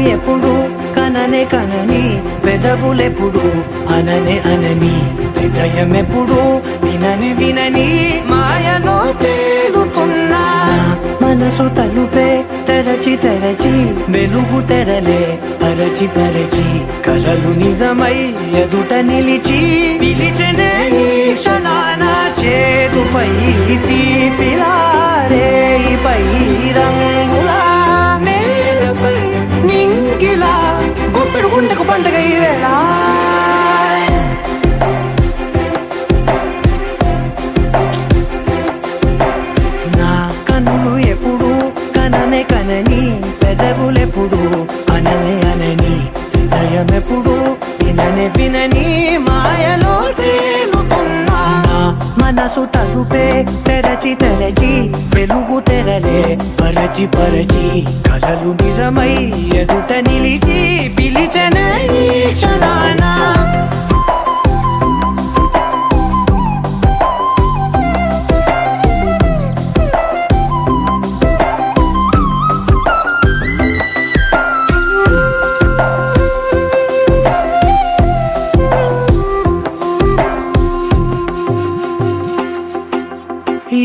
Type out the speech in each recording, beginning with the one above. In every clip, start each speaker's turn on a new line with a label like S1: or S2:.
S1: ఎప్పుడు కననే కనని పెదవులెప్పుడు అననే అనని హృదయం ఎప్పుడు వినని వినని మాయలో తేలుతున్నా మనసు తలుపే తెరచి తెరచి వెలుగు తెరలే పరచి పరచి కలలు నిజమై ఎదుట నిలిచి పిలిచెనే ఈ క్షణాన చేతుపై తీపిలారే పై రంగులా నేలపై నింగిలా గుప్పెడు గుండెకు పండుగ ఈ వేళ నా కన్నులు ఎప్పుడు కననే కనని పెదవులెప్పుడు అననే అనని హృదయం ఎప్పుడు విననే వినని మాయలో తేలుతున్నా మనసు తలుపే తెరచి తెరచి వెలుగు తెరలే పరచి పరచి కలలు నిజమై ఎదుట నిలిచి పిలిచెనే ఈ క్షణాన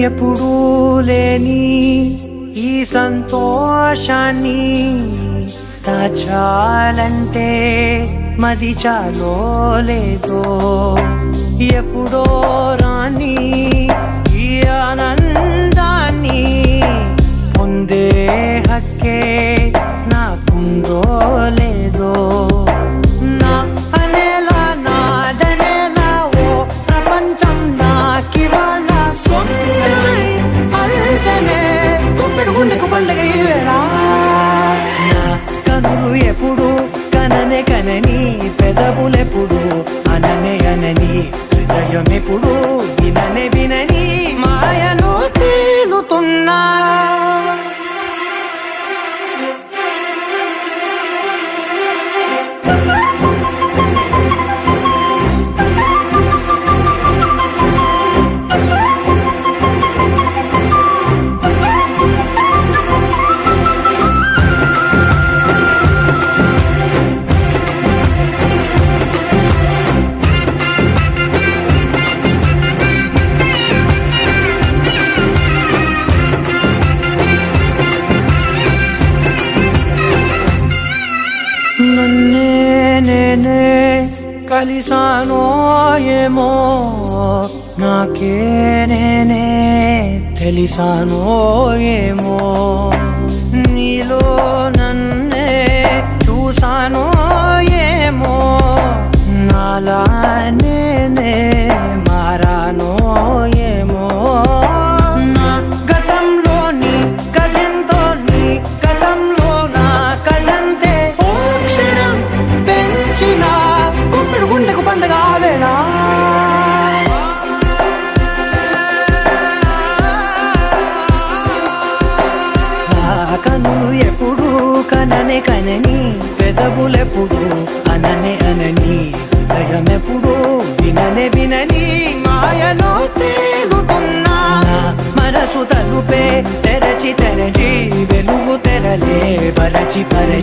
S1: ఎప్పుడూ లేని ఈ సంతోషాన్ని దాచాలంటే మది చాలో లేదో ఎప్పుడో రాని ఈ ఆనందాన్ని పొందే హక్కే నాకుందో లేదో నా అనేలా నాదనేలా ఓ ప్రపంచం నాకివాళ గుండెకు పండుగ ఈ వేళ నా కనులు ఎప్పుడు కననే కనని పెదవులెప్పుడు అననే అనని హృదయం ఎప్పుడు విననే వినని మాయలో తేలుతున్నా నన్నే నేనే కలిసానో ఏమో నాకే నేనే తెలిసానో ఏమో నీలో నన్నే చూసానో ఏమో నాలా నేనే మారానో ఏమో నా గతంలోని కథంతో నీ గతంలో నా కథంతే గుండెకు పండుగ వేళ కనులు ఎప్పుడు కననే కనని పెదవులెప్పుడు అననే అనని హృదయం ఎప్పుడు విననే వినని మాయలో తేలుతున్నా మనసు తలుపే తెరచి తెరచి వెలుగు తెరలే పరచి పరచి